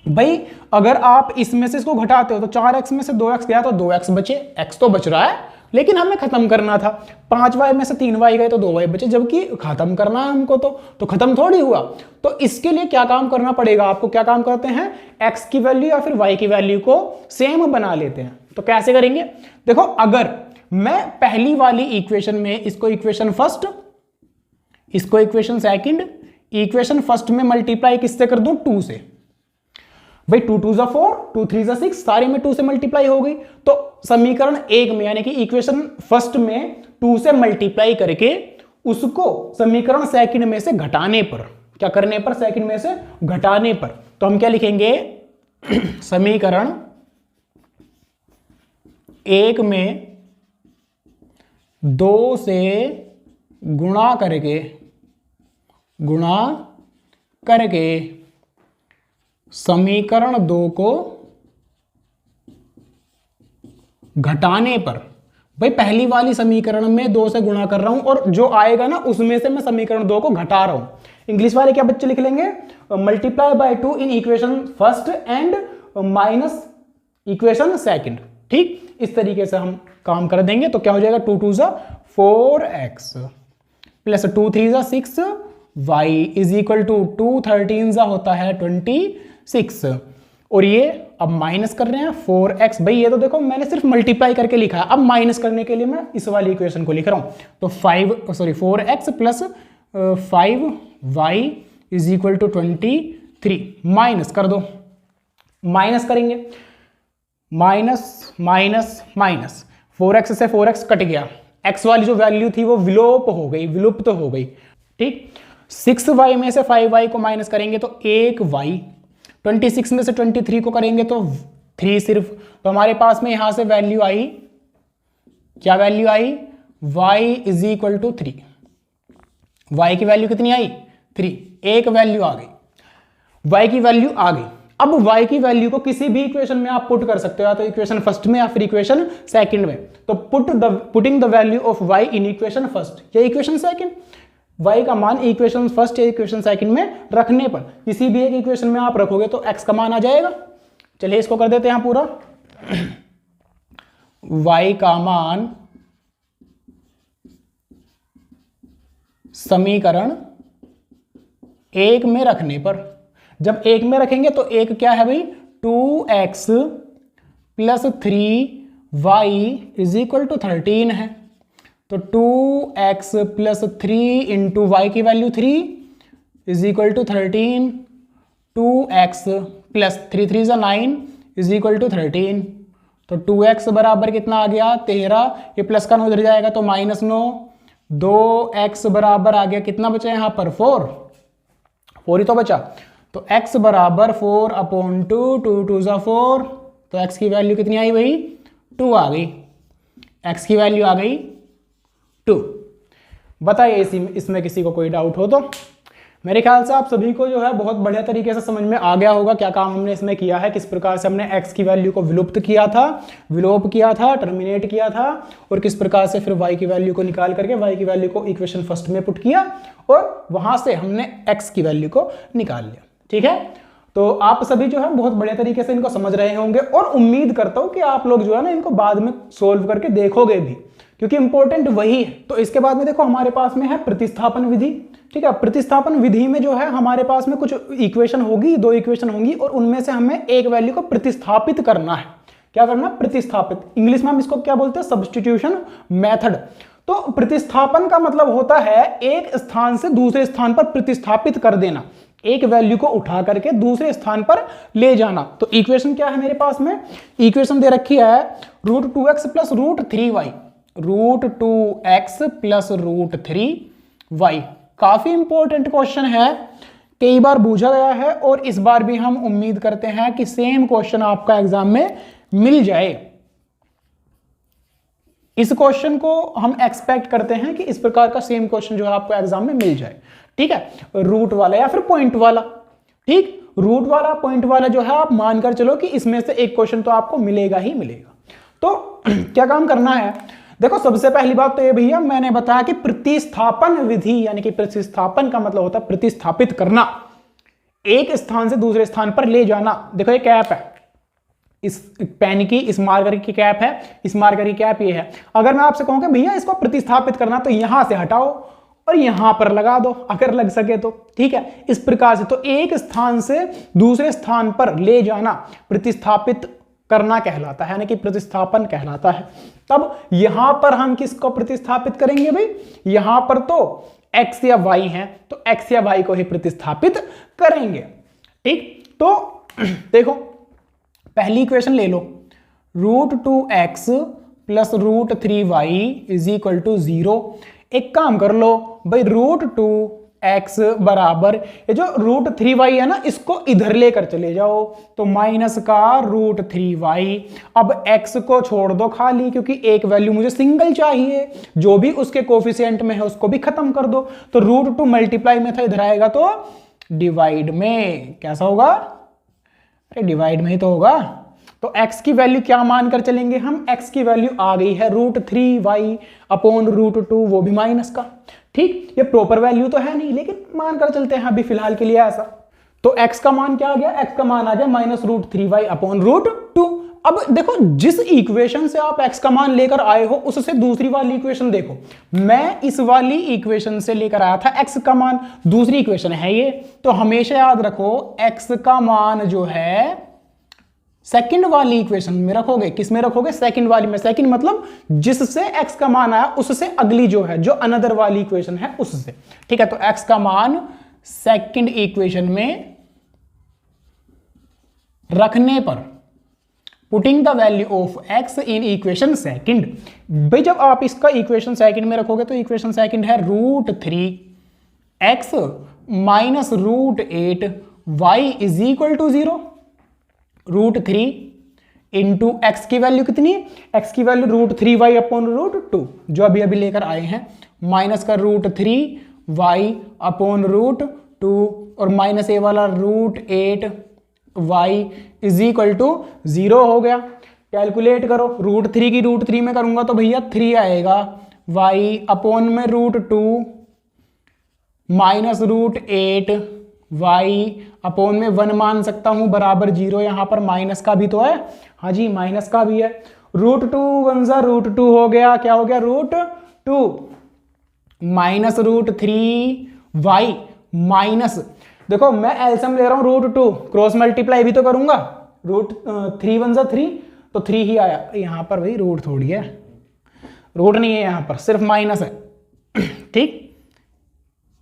भाई अगर आप इसमें से इसको घटाते हो तो 4x में से 2x गया तो 2x बचे, x तो बच रहा है लेकिन हमें खत्म करना था। 5y में से 3y गए तो 2y बचे, जबकि खत्म करना है हमको तो खत्म थोड़ी हुआ। तो इसके लिए क्या काम करना पड़ेगा आपको? क्या काम करते हैं? x की वैल्यू या फिर y की वैल्यू को सेम बना लेते हैं। तो कैसे करेंगे? देखो अगर मैं पहली वाली इक्वेशन में इसको इक्वेशन फर्स्ट, इसको इक्वेशन सेकंड, इक्वेशन फर्स्ट में मल्टीप्लाई किससे कर दूं? 2 से। भाई 2 2 4, 2 3 6, सारे में 2 से मल्टीप्लाई हो गई। तो समीकरण 1 में यानी कि इक्वेशन फर्स्ट में 2 से मल्टीप्लाई करके उसको समीकरण सेकंड में से घटाने पर, क्या करने पर? सेकंड में से घटाने पर। तो हम क्या लिखेंगे? समीकरण 1 में 2 से गुणा करके समीकरण 2 को घटाने पर भाई पहली वाली समीकरण में 2 से गुणा कर रहा हूं और जो आएगा ना उसमें से मैं समीकरण 2 को घटा रहा हूं। इंग्लिश वाले क्या बच्चे लिख लेंगे, multiply by 2 in equation first and minus equation second. ठीक, इस तरीके से हम काम कर देंगे तो क्या हो जाएगा, 2 2 ज़ा 4x प्लस 2 3 ज़ा 6y इज इक्वल टू 2 13 ज़ा होता है 26। और ये अब माइनस कर रहे हैं 4x। भाई ये तो देखो मैंने सिर्फ मल्टीप्लाई करके लिखा है, अब माइनस करने के लिए मैं इस वाली इक्वेशन को लिख रहा हूं। तो 4x plus 5y is equal to 23। Minus कर दो, माइनस करेंगे, माइनस माइनस माइनस 4x से 4x कट गया, x वाली जो वैल्यू थी वो विलोप हो गई, विलुप्त हो गई। ठीक, 6y में से 5y को माइनस करेंगे तो 1y, 26 में से 23 को करेंगे तो 3 सिर्फ। तो हमारे पास में यहां से वैल्यू आई, क्या वैल्यू आई, y is equal to 3। y की वैल्यू कितनी आई, 3। एक वैल्यू आ गई, y की वैल्यू आ गई। अब y की वैल्यू को किसी भी इक्वेशन में आप पुट कर सकते हो, या तो इक्वेशन फर्स्ट में या फिर इक्वेशन सेकंड में। तो putting the value of y in equation first या इक्वेशन सेकंड, y का मान इक्वेशन फर्स्ट या इक्वेशन सेकंड में रखने पर किसी भी एक इक्वेशन में आप रखोगे तो x का मान आ जाएगा। चलिए इसको कर देते हैं पूरा। y का मान समीकरण 1 में रखने पर, जब 1 में रखेंगे तो 1 क्या है भाई, 2x plus 3y is equal to 13 है। तो 2x प्लस 3 इंटू वाई की value 3 is equal to 13। 2x plus 3 3 ज़ा 9 इज इक्वल टू 13। तो 2x बराबर कितना आ गया, 13। ये प्लस का 9 उधर जाएगा तो -9। 2x बराबर आ गया, कितना बचा यहाँ पर, 4 ही तो बचा। तो x बराबर 4/2, 2 2 ज़ा 4। तो x की वैल्यू कितनी आई भाई, 2 आ गई। x की वैल्यू आ गई 2। बताइए इसमें किसी को कोई डाउट हो तो। मेरे ख्याल से आप सभी को जो है बहुत बढ़िया तरीके से समझ में आ गया होगा क्या काम हमने इसमें किया है, किस प्रकार से हमने x की वैल्यू को विलुप्त किया था, विलोप किया था, टर्मिनेट किया था, और किस प्रकार से फिर y की वैल्यू को निकाल करके y की वैल्यू को इक्वेशन फर्स्ट में पुट किया और वहां से हमने x की वैल्यू को निकाल लिया। ठीक है, तो आप सभी जो है बहुत बढ़िया तरीके से इनको समझ रहे होंगे और उम्मीद करता हूं कि आप लोग जो है ना इनको बाद में सोल्व करके देखोगे भी, क्योंकि इंपॉर्टेंट वही है। तो इसके बाद में देखो हमारे पास में है प्रतिस्थापन विधि। ठीक है, प्रतिस्थापन विधि में जो है हमारे पास में कुछ इक्वेशन होगी, 2 इक्वेशन होंगी और उनमें से हमें एक वैल्यू को प्रतिस्थापित करना है। क्या करना, प्रतिस्थापित। इंग्लिश में हम इसको क्या बोलते हैं, सब्स्टिट्यूशन मेथड। तो प्रतिस्थापन का मतलब होता है एक स्थान से दूसरे स्थान पर प्रतिस्थापित कर देना, एक वैल्यू को उठा करके दूसरे स्थान पर ले जाना। तो इक्वेशन क्या है मेरे पास में, इक्वेशन दे रखी है √2x plus √3y, √2x plus √3y। काफी इंपॉर्टेंट क्वेश्चन है, कई बार पूछा गया है और इस बार भी हम उम्मीद करते हैं कि सेम क्वेश्चन आपका एग्जाम में मिल जाए। इस क्वेश्चन को हम एक्सपेक्ट करते हैं कि इस प्रकार का सेम क्वेश्चन जो है आपको एग्जाम में मिल जाए। ठीक है, रूट वाला या फिर पॉइंट वाला। ठीक, रूट वाला पॉइंट वाला जो है आप मानकर चलो कि इसमें से एक क्वेश्चन तो आपको मिलेगा ही मिलेगा। तो क्या काम करना है, देखो सबसे पहली बात तो ये भैया मैंने बताया कि प्रतिस्थापन विधि, यानी कि प्रतिस्थापन का मतलब होता है प्रतिस्थापित करना, एक स्थान से दूसरे स्थान पर ले जाना। देखो ये कैप है, इस पेन की, इस मार्कर की कैप है, इस मार्कर की कैप ये है। अगर मैं आपसे कहूं कि भैया इसको प्रतिस्थापित करना तो यहां से हटाओ और यहां पर लगा दो, अगर लग सके तो। ठीक है, इस प्रकार से तो एक स्थान से दूसरे स्थान पर ले जाना प्रतिस्थापित करना कहलाता है, यानी कि प्रतिस्थापन कहलाता है। तब यहां पर हम किसको प्रतिस्थापित करेंगे भाई, यहां पर तो x या y है तो x या y को ही प्रतिस्थापित करेंगे। ठीक, तो देखो पहली इक्वेशन ले लो, √2x plus √3y is equal to 0। एक काम कर लो भाई, √2x बराबर ये जो √3y है ना, इसको इधर लेकर चले जाओ तो माइनस का √3y। अब x को छोड़ दो खाली, क्योंकि एक वैल्यू मुझे सिंगल चाहिए, जो भी उसके कोफिशिएंट में है उसको भी खत्म कर दो। तो √2 मल्टीप्लाई में था, इधर आएगा तो डिवाइड में। कैसा होगा, अरे डिवाइड में ही तो होगा। तो x की वैल्यू क्या मानकर चलेंगे हम, x की वैल्यू आ गई है √3y/√2, वो भी माइनस का। ठीक, ये प्रॉपर वैल्यू तो है नहीं, लेकिन मानकर चलते हैं अभी फिलहाल के लिए ऐसा। तो x का मान क्या आ गया, x का मान आ गया -√3y/√2। अब देखो, जिस इक्वेशन से आप x का मान लेकर आए हो उससे दूसरी वाली इक्वेशन देखो। मैं इस वाली इक्वेशन से लेकर आया था x का मान, दूसरी इक्वेशन है ये। तो हमेशा याद रखो x का मान जो है सेकंड वाली इक्वेशन में रखोगे। किस में रखोगे, सेकंड वाली में। सेकंड मतलब जिससे x का मान आया उससे अगली जो है, जो अनदर वाली इक्वेशन है उससे। ठीक है, तो x का मान सेकंड इक्वेशन में रखने पर, putting the value of x in equation second. भाई जब आप इसका इक्वेशन सेकंड में रखोगे तो इक्वेशन सेकंड है √3x -√8y is equal to 0। √3 into X की वैल्यू कितनी, x की वैल्यू √3y/√2 जो अभी अभी लेकर आए हैं, माइनस का √3y/√2 और माइनस ए वाला √8y इज इक्वल टू 0 हो गया। कैलकुलेट करो, √3 की √3 में करूंगा तो भैया 3 आएगा, y/√2 माइनस √8y/1 मान सकता हूं बराबर 0। यहां पर माइनस का भी तो है, हाँ जी माइनस का भी है। √2 1 सा √2 हो गया, क्या हो गया √2 माइनस √3y माइनस, देखो मैं एलसीएम ले रहा हूं √2, क्रॉस मल्टीप्लाई भी तो करूंगा, √3 1 सा 3 तो 3 ही आया। यहां पर भाई रूट थोड़ी है, रूट नहीं है यहां पर, सिर्फ माइनस है। ठीक,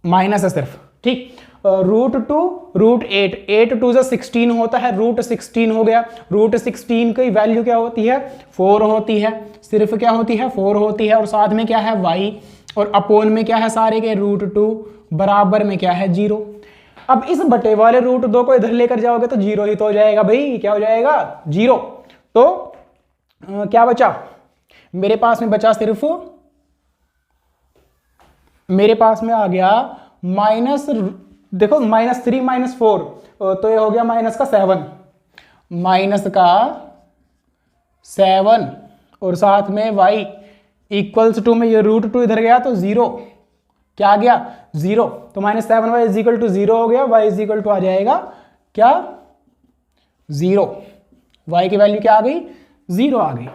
माइनस है सिर्फ। ठीक, √2 √8, 8 2 सा 16 होता है, √16 हो गया। √16 की वैल्यू क्या होती है, 4 होती है, सिर्फ क्या होती है 4 होती है, और साथ में क्या है y, और अपोन में क्या है सारे के √2 बराबर में क्या है 0। अब इस बटे वाले √2 को इधर लेकर जाओगे तो 0 ही तो हो जाएगा भाई, क्या हो जाएगा 0। तो क्या बचा मेरे पास में, बचा सिर्फ, मेरे पास में आ गया माइनस, देखो -3 -4 तो ये हो गया माइनस का 7, माइनस का 7 और साथ में y इक्वल्स टू में ये √2 इधर गया तो 0, क्या आ गया 0, तो -7y इज इक्वल टू 0 हो गया, y इज इक्वल टू आ जाएगा क्या 0, y की वैल्यू क्या आ गई 0 आ गई।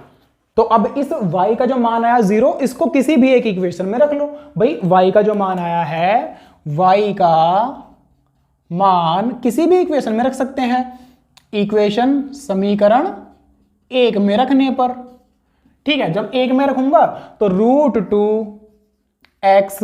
तो अब इस y का जो मान आया 0, इसको किसी भी एक इक्वेशन में रख लो। भाई y का जो मान आया है, y का मान किसी भी इक्वेशन में रख सकते हैं, इक्वेशन समीकरण 1 में रखने पर। ठीक है, जब 1 में रखूंगा तो √2x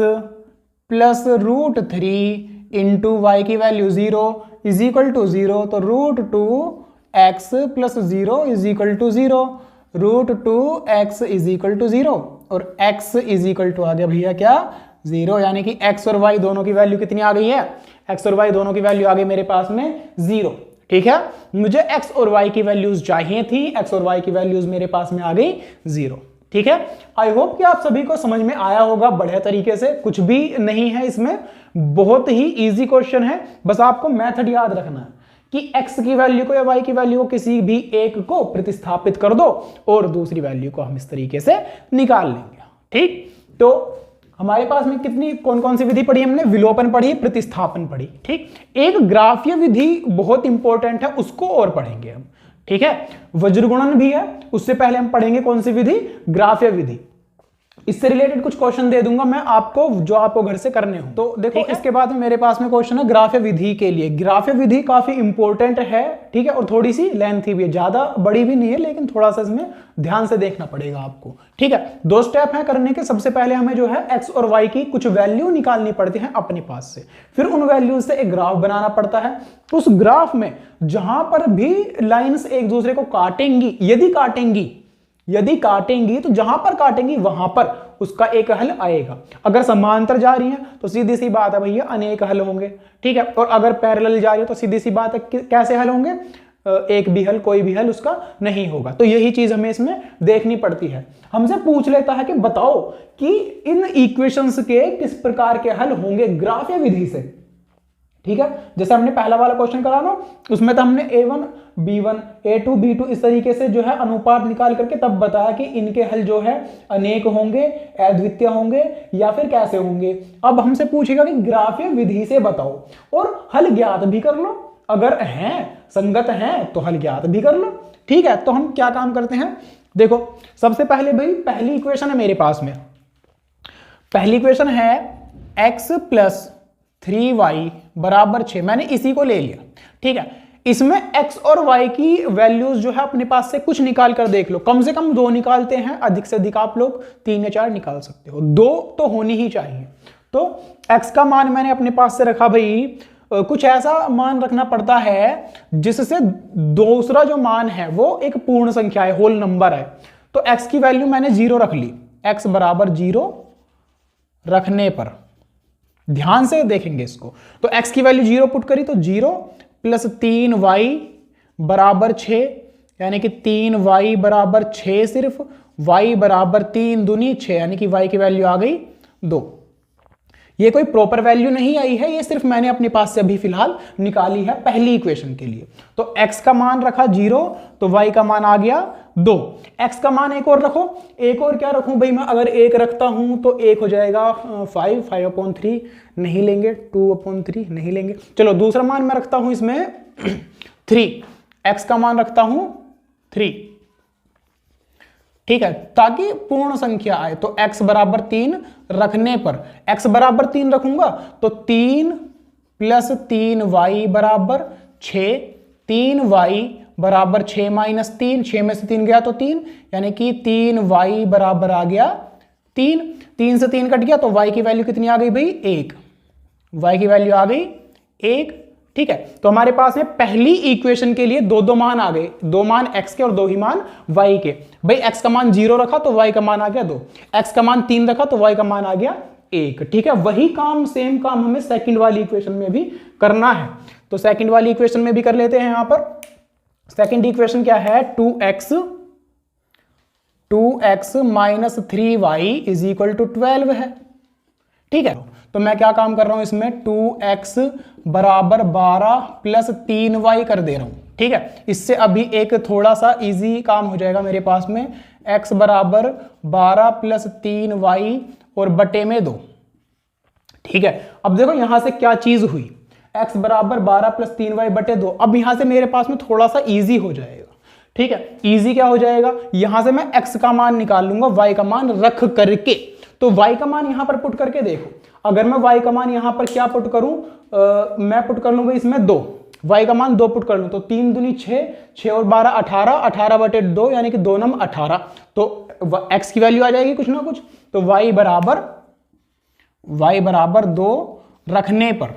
प्लस √3 इंटू वाई की वैल्यू 0 इज इक्वल टू 0, तो √2x plus 0 is equal to 0, √2x is equal to 0 और x इज इक्वल टू आ गया भैया क्या 0, यानी कि x और y दोनों की वैल्यू कितनी आ गई है, x और y दोनों की वैल्यू आ गई मेरे पास में 0। ठीक है, मुझे x और y की वैल्यूज चाहिए थी, x और y की वैल्यूज मेरे पास में आ गई 0। ठीक है, आई होप कि आप सभी को समझ में आया होगा बढ़िया तरीके से, कुछ भी नहीं है इसमें, बहुत ही इजी क्वेश्चन है। बस आपको मेथड याद रखना है कि x की वैल्यू को या y की वैल्यू को किसी भी एक को प्रतिस्थापित कर दो और दूसरी वैल्यू को हम इस तरीके से निकाल लेंगे। ठीक, तो हमारे पास में कितनी कौन कौन सी विधि पढ़ी हमने, विलोपन पढ़ी, प्रतिस्थापन पढ़ी। ठीक, एक ग्राफीय विधि बहुत इंपॉर्टेंट है, उसको और पढ़ेंगे हम। ठीक है, वज्रगुणन भी है, उससे पहले हम पढ़ेंगे कौन सी विधि, ग्राफीय विधि। इससे रिलेटेड कुछ क्वेश्चन दे दूंगा मैं आपको, जो आपको घर से करने हो। तो देखो इसके बाद में मेरे पास में क्वेश्चन है ग्राफीय विधि के लिए। ग्राफीय विधि काफी इंपॉर्टेंट है, ठीक है, और थोड़ी सी लेंथी भी है, ज्यादा बड़ी भी नहीं है, लेकिन थोड़ा सा इसमें ध्यान से देखना पड़ेगा आपको। ठीक है, 2 स्टेप है करने के। सबसे पहले हमें जो है x और y की कुछ वैल्यू निकालनी पड़ती है अपने पास से, फिर उन वैल्यूज से एक ग्राफ बनाना पड़ता है। उस ग्राफ में जहां पर भी लाइन्स एक दूसरे को काटेंगी, यदि काटेंगी तो जहां पर काटेंगी वहां पर उसका एक हल आएगा। अगर समांतर जा रही है तो सीधी सी बात है भैया अनेक हल होंगे। ठीक है, और अगर पैरेलल जा रही है तो सीधी सी बात है कैसे हल होंगे, एक भी हल, कोई भी हल उसका नहीं होगा। तो यही चीज हमें इसमें देखनी पड़ती है। हमसे पूछ लेता है कि बताओ कि इन इक्वेशंस के किस प्रकार के हल होंगे ग्राफीय विधि से। ठीक है, जैसे हमने पहला वाला क्वेश्चन करा ना, उसमें तो हमने a1 b1 a2 b2 इस तरीके से जो है अनुपात निकाल करके तब बताया कि इनके हल जो है अनेक होंगे, अद्वितीय होंगे या फिर कैसे होंगे। अब हमसे पूछेगा कि ग्राफीय विधि से बताओ और हल ज्ञात भी कर लो, अगर हैं संगत हैं तो हल ज्ञात भी कर लो। ठीक है, तो हम क्या काम करते हैं, देखो सबसे पहले भाई पहली इक्वेशन है मेरे पास में, पहली इक्वेशन है x प्लस 3y बराबर 6, मैंने इसी को ले लिया। ठीक है, इसमें x और y की वैल्यूज जो है अपने पास से कुछ निकाल कर देख लो, कम से कम 2 निकालते हैं, अधिक से अधिक आप लोग 3 या 4 निकाल सकते हो, 2 तो होनी ही चाहिए। तो x का मान मैंने अपने पास से रखा भाई, कुछ ऐसा मान रखना पड़ता है जिससे दूसरा जो मान है वो एक पूर्ण संख्या है, होल नंबर है। तो x की वैल्यू मैंने 0 रख ली, x बराबर 0 रखने पर, ध्यान से देखेंगे इसको, तो x की वैल्यू 0 पुट करी तो 0 प्लस 3y बराबर 6, यानी कि 3y बराबर 6, सिर्फ y बराबर 3 दूनी 6, यानी कि y की वैल्यू आ गई 2। ये कोई प्रॉपर वैल्यू नहीं आई है, ये सिर्फ मैंने अपने पास से अभी फिलहाल निकाली है पहली इक्वेशन के लिए। तो x का मान रखा 0 तो y का मान आ गया 2। x का मान एक और रखो, एक और क्या रखूं भाई मैं, अगर 1 रखता हूं तो 1 हो जाएगा 5/3 नहीं लेंगे, 2/3 नहीं लेंगे। चलो दूसरा मान मैं रखता हूं इसमें 3, x का मान रखता हूं 3। ठीक है, ताकि पूर्ण संख्या आए। तो x बराबर 3 रखने पर, x बराबर 3 रखूंगा तो 3 प्लस 3y बराबर 6, 3y बराबर 6 माइनस 3, 6 में से 3 गया तो 3, यानी कि 3y बराबर आ गया 3, 3 से 3 कट गया तो y की वैल्यू कितनी आ गई भाई 1, y की वैल्यू आ गई 1। ठीक है, तो हमारे पास है पहली इक्वेशन के लिए दो मान आ गए, 2 मान x के और 2 ही मान y के। भाई x का मान 0 रखा तो y का मान आ गया 2, x का मान 3 रखा तो y का मान आ गया 1। ठीक है, वही काम सेम काम हमें सेकंड वाली इक्वेशन में भी करना है, तो सेकंड वाली इक्वेशन में भी कर लेते हैं। यहां पर सेकंड इक्वेशन क्या है, 2x minus 3y is equal to 12 है। ठीक है, तो मैं क्या काम कर रहा हूं इसमें, 2x बराबर 12 प्लस 3y कर दे रहा हूं। ठीक है, इससे अभी एक थोड़ा सा इजी काम हो जाएगा मेरे पास में, x बराबर 12 प्लस 3y और बटे में 2। ठीक है, अब देखो यहां से क्या चीज हुई, x बराबर 12 प्लस 3y बटे 2, अब यहां से मेरे पास में थोड़ा सा इजी हो जाएगा। ठीक है, इजी क्या हो जाएगा, यहां से मैं x का मान निकाल लूंगा y का मान रख करके। तो y का मान यहां पर पुट करके देखो, अगर मैं y का मान यहां पर क्या पुट करूं, मैं पुट कर लूंगा इसमें 2, y का मान 2 पुट कर लूं तो 3 दूनी 6, 6 और 12 18, 18 बटे 2 यानी कि 2 नम 18, तो x की वैल्यू आ जाएगी कुछ ना कुछ। तो y बराबर 2 रखने पर,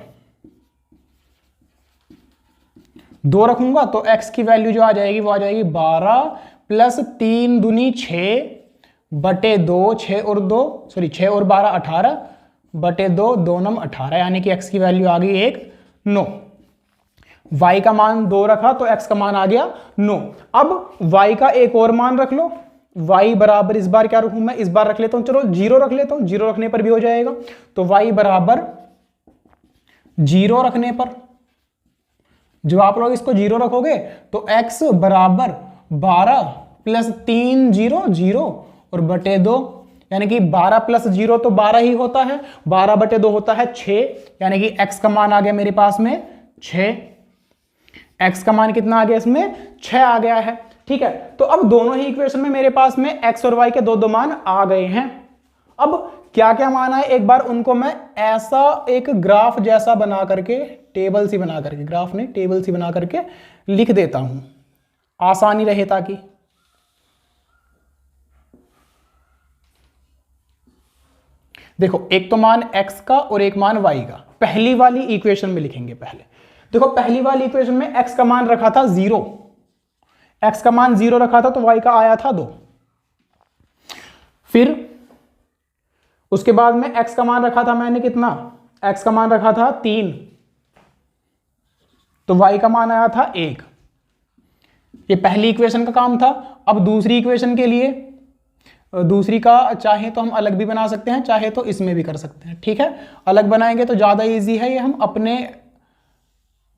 2 रखूंगा तो x की वैल्यू जो आ जाएगी वो आ जाएगी 12 प्लस 3 दूनी 6 बटे 2, 6 और 12 18 बटे 2, 2 नम 18, यानी कि x की वैल्यू आ गई 1 9। y का मान 2 रखा तो x का मान आ गया 9। अब y का एक और मान रख लो, y बराबर इस बार क्या रखूं मैं, इस बार रख लेता हूं, चलो 0 रख लेता हूं, 0 रखने पर भी हो जाएगा। तो y बराबर 0 रखने पर, जब आप लोग इसको 0 रखोगे तो x बराबर 12 प्लस 3 0 0 और बटे 2, यानी कि 12 प्लस 0 तो 12 ही होता है, 12 बटे 2 होता है 6, यानी कि x का मान आ गया मेरे पास में 6। x का मान कितना आ गया इसमें, 6 आ गया है। ठीक है, तो अब दोनों ही इक्वेशन में मेरे पास में x और y के दो मान आ गए हैं। अब क्या क्या मान है, एक बार उनको मैं ऐसा एक ग्राफ जैसा बना करके, टेबल सी बना करके, ग्राफ नहीं टेबल सी बना करके लिख देता हूं, आसानी रहे ताकि। देखो एक तो मान x का और एक मान y का, पहली वाली इक्वेशन में लिखेंगे पहले। देखो पहली वाली इक्वेशन में x का मान रखा था 0, x का मान 0 रखा था तो y का आया था 2। फिर उसके बाद में x का मान रखा था मैंने कितना, x का मान रखा था 3, तो y का मान आया था 1। ये पहली इक्वेशन का काम था। अब दूसरी इक्वेशन के लिए, दूसरी का चाहे तो हम अलग भी बना सकते हैं, चाहे तो इसमें भी कर सकते हैं। ठीक है, अलग बनाएंगे तो ज्यादा इजी है, ये हम अपने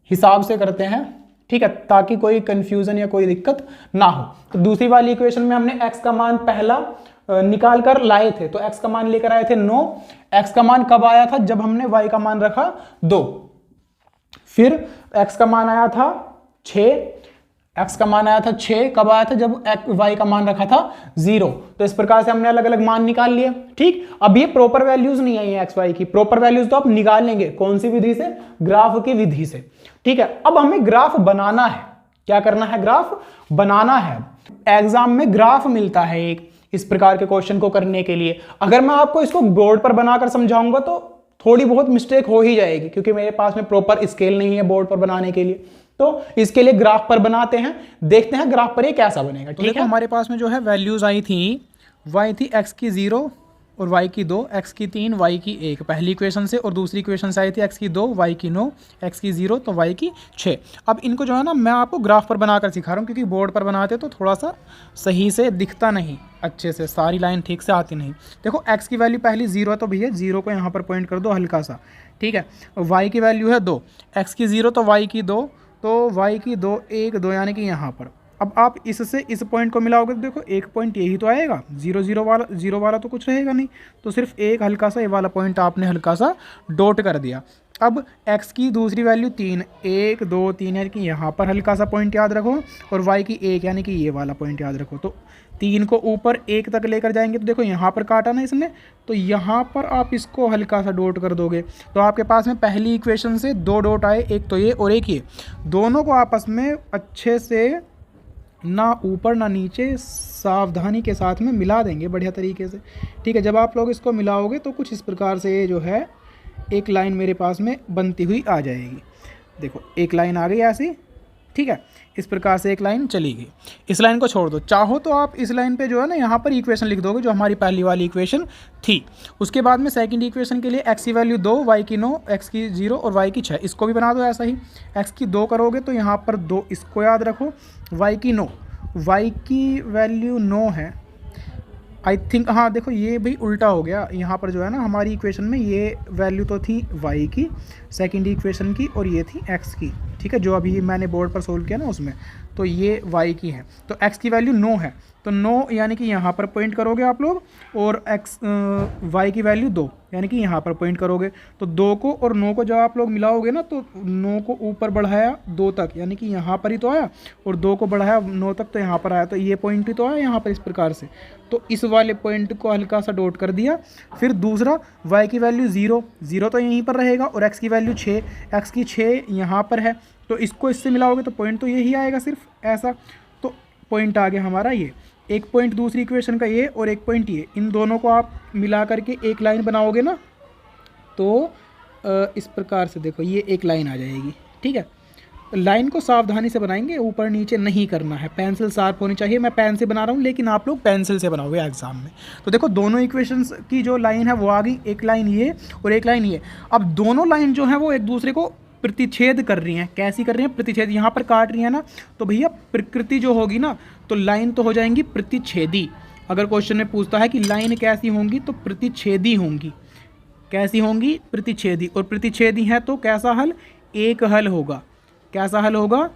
हिसाब से करते हैं। ठीक है, ताकि कोई कंफ्यूजन या कोई दिक्कत ना हो। तो दूसरी वाली इक्वेशन में हमने x का मान पहला निकाल कर लाए थे, तो x का मान लेकर आए थे 9। x का मान कब आया था? जब हमने y का मान रखा 2। फिर x का मान आया था 6। x का मान आया था 6 कब आया था? जब y का मान रखा था 0। तो इस प्रकार से हमने अलग अलग मान निकाल लिए। ठीक, अब ये प्रॉपर वैल्यूज नहीं आई है एक्स वाई की, प्रॉपर वैल्यूज तो आप निकालेंगे कौन सी विधि से? ग्राफ की विधि से। ठीक है, अब हमें ग्राफ बनाना है। क्या करना है? ग्राफ बनाना है। एग्जाम में ग्राफ मिलता है एक इस प्रकार के क्वेश्चन को करने के लिए। अगर मैं आपको इसको बोर्ड पर बनाकर समझाऊंगा तो थोड़ी बहुत मिस्टेक हो ही जाएगी, क्योंकि मेरे पास में प्रॉपर स्केल नहीं है बोर्ड पर बनाने के लिए। तो इसके लिए ग्राफ पर बनाते हैं, देखते हैं ग्राफ पर ये कैसा बनेगा। ठीक है, हमारे पास में जो है वैल्यूज आई थी, y थी x की 0 और y की 2, x की 3, y की 1 पहली इक्वेशन से, और दूसरी इक्वेशन से आई थी x की 2, y की 9, x की 0 तो y की 6। अब इनको जो है ना मैं आपको ग्राफ पर बनाकर सिखा रहा हूँ, क्योंकि बोर्ड पर बनाते तो थोड़ा सा सही से दिखता नहीं, अच्छे से सारी लाइन ठीक से आती नहीं। देखो x की वैल्यू पहली 0 है, तो भैया 0 को यहाँ पर पॉइंट कर दो हल्का सा। ठीक है, y की वैल्यू है 2, x की 0 तो y की 2, तो y की 2 1 2 यानी कि यहाँ पर। अब आप इससे इस पॉइंट को मिलाओगे तो देखो एक पॉइंट यही तो आएगा, 0 0 वाला तो कुछ रहेगा नहीं, तो सिर्फ एक हल्का सा ये वाला पॉइंट आपने हल्का सा डॉट कर दिया। अब x की दूसरी वैल्यू 3 1 2 3 यानी कि यहाँ पर हल्का सा पॉइंट याद रखो, और y की 1 यानी कि ये वाला पॉइंट याद रखो। तो 3 को ऊपर 1 तक लेकर जाएंगे तो देखो यहाँ पर काटा ना इसने, तो यहाँ पर आप इसको हल्का सा डॉट कर दोगे, तो आपके पास में पहली इक्वेशन से 2 डॉट आए, एक तो ये और एक ये, दोनों को आपस में अच्छे से ना ऊपर ना नीचे सावधानी के साथ में मिला देंगे बढ़िया तरीके से। ठीक है, जब आप लोग इसको मिलाओगे तो कुछ इस प्रकार से ये जो है एक लाइन मेरे पास में बनती हुई आ जाएगी। देखो एक लाइन आ गई ऐसी। ठीक है, इस प्रकार से एक लाइन चली गई। इस लाइन को छोड़ दो, चाहो तो आप इस लाइन पे जो है ना यहाँ पर इक्वेशन लिख दोगे जो हमारी पहली वाली इक्वेशन थी। उसके बाद में सेकंड इक्वेशन के लिए x की वैल्यू 2, y की 9, x की 0 और y की 6, इसको भी बना दो ऐसा ही। x की 2 करोगे तो यहाँ पर 2 इसको याद रखो, y की 9, y की वैल्यू 9 है आई थिंक। हाँ देखो ये भी उल्टा हो गया, यहाँ पर जो है ना हमारी इक्वेशन में ये वैल्यू तो थी y की सेकंड इक्वेशन की, और ये थी x की। ठीक है, जो अभी मैंने बोर्ड पर सोल्व किया ना उसमें, तो ये y की है। तो x की वैल्यू 9 है, तो 9 यानी कि यहाँ पर पॉइंट करोगे आप लोग, और y की वैल्यू 2 यानी कि यहाँ पर पॉइंट करोगे। तो 2 को और 9 को जब आप लोग मिलाओगे ना, तो 9 को ऊपर बढ़ाया 2 तक यानी कि यहाँ पर ही तो आया, और 2 को बढ़ाया 9 तक तो यहाँ पर आया, तो ये पॉइंट ही तो आया यहाँ पर इस प्रकार से। तो इस वाले पॉइंट को हल्का सा डॉट कर दिया। फिर दूसरा y की वैल्यू 0 तो यहीं पर रहेगा, और x की वैल्यू 6, x की 6 यहाँ पर है, तो इसको इससे मिलाओगे तो पॉइंट तो यही आएगा सिर्फ ऐसा। तो पॉइंट आ गया हमारा ये, एक पॉइंट दूसरी इक्वेशन का ये और एक पॉइंट ये, इन दोनों को आप मिला करके एक लाइन बनाओगे ना, तो इस प्रकार से देखो ये एक लाइन आ जाएगी। ठीक है, लाइन को सावधानी से बनाएंगे, ऊपर नीचे नहीं करना है, पेंसिल शार्प होनी चाहिए। मैं पेन से बना रहा हूँ लेकिन आप लोग पेंसिल से बनाओगे एग्जाम में। तो देखो दोनों इक्वेशंस की जो लाइन है वो आ गई, एक लाइन ये और एक लाइन ये। अब दोनों लाइन जो है वो एक दूसरे को प्रतिच्छेद कर रही हैं। कैसी कर रही हैं? प्रतिच्छेद। यहाँ पर काट रही है ना, तो भैया प्रकृति जो होगी ना, तो लाइन तो हो जाएंगी प्रतिच्छेदी। अगर क्वेश्चन में पूछता है कि लाइन कैसी होंगी, तो प्रतिच्छेदी होंगी। कैसी होंगी? प्रतिच्छेदी। और प्रतिच्छेदी है तो कैसा हल? एक हल होगा। कैसा हल होगा?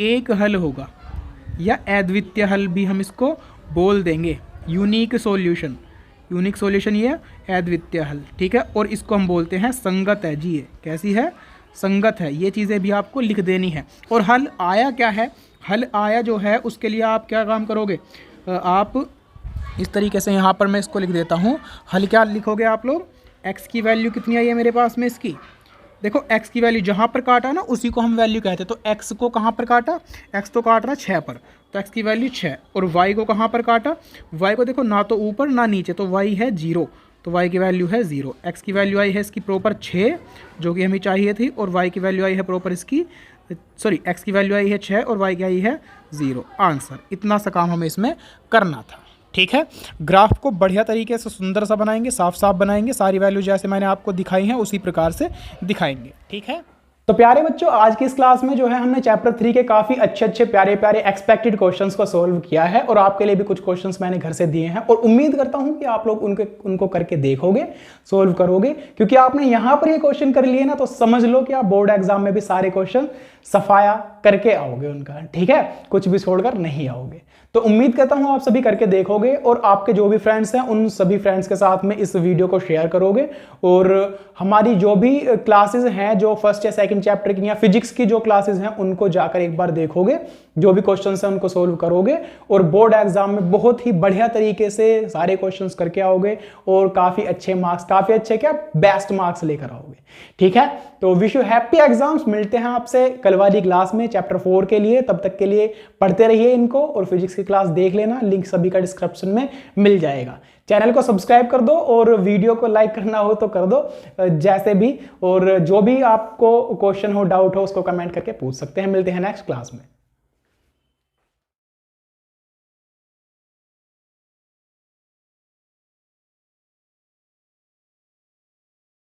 एक हल होगा, या अद्वितीय हल भी हम इसको बोल देंगे। यूनिक सॉल्यूशन, यूनिक सॉल्यूशन ये अद्वितीय हल। ठीक है, और इसको हम बोलते हैं संगत है जी। ये कैसी है? संगत है। ये चीज़ें भी आपको लिख देनी है। और हल आया क्या है? हल आया जो है उसके लिए आप क्या काम करोगे? आप इस तरीके से यहाँ पर मैं इसको लिख देता हूँ। हल क्या लिखोगे आप लोग? x की वैल्यू कितनी आई है मेरे पास में इसकी? देखो x की वैल्यू जहाँ पर काटा ना उसी को हम वैल्यू कहते हैं। तो x को कहाँ पर काटा? x तो काट रहा 6 पर, तो x की वैल्यू 6। और y को कहाँ पर काटा? y को देखो ना तो ऊपर ना नीचे, तो y है 0, तो y की वैल्यू है 0। x की वैल्यू आई है इसकी प्रॉपर 6 जो कि हमें चाहिए थी, और y की वैल्यू आई है प्रॉपर इसकी x की वैल्यू आई है 6 और y की आई है 0। आंसर। इतना सा काम हमें इसमें करना था। ठीक है, ग्राफ को बढ़िया तरीके से सुंदर सा बनाएंगे, साफ साफ बनाएंगे, सारी वैल्यू जैसे मैंने आपको दिखाई हैं उसी प्रकार से दिखाएंगे। ठीक है। तो प्यारे बच्चों, आज की इस क्लास में जो है हमने चैप्टर 3 के काफी अच्छे प्यारे प्यारे एक्सपेक्टेड क्वेश्चंस को सोल्व किया है और आपके लिए भी कुछ क्वेश्चंस मैंने घर से दिए हैं और उम्मीद करता हूं कि आप लोग उनको करके देखोगे, सोल्व करोगे, क्योंकि आपने यहां पर ये क्वेश्चन कर लिए ना तो समझ लो कि आप बोर्ड एग्जाम में भी सारे क्वेश्चन सफाया करके आओगे उनका, ठीक है, कुछ भी छोड़कर नहीं आओगे। तो उम्मीद करता हूं आप सभी करके देखोगे और आपके जो भी फ्रेंड्स हैं उन सभी फ्रेंड्स के साथ में इस वीडियो को शेयर करोगे और हमारी जो भी क्लासेस हैं, जो फर्स्ट या सेकंड चैप्टर की या फिजिक्स की जो क्लासेस हैं उनको जाकर एक बार देखोगे, जो भी क्वेश्चंस हैं उनको सोल्व करोगे और बोर्ड एग्जाम में बहुत ही बढ़िया तरीके से सारे क्वेश्चंस करके आओगे और काफी अच्छे मार्क्स, काफी अच्छे क्या, बेस्ट मार्क्स लेकर आओगे, ठीक है। तो विश यू हैप्पी एग्जाम्स। मिलते हैं आपसे कल वाली क्लास में चैप्टर 4 के लिए। तब तक के लिए पढ़ते रहिए इनको और फिजिक्स की क्लास देख लेना, लिंक सभी का डिस्क्रिप्शन में मिल जाएगा। चैनल को सब्सक्राइब कर दो और वीडियो को लाइक करना हो तो कर दो जैसे भी, और जो भी आपको क्वेश्चन हो, डाउट हो, उसको कमेंट करके पूछ सकते हैं। मिलते हैं नेक्स्ट क्लास में।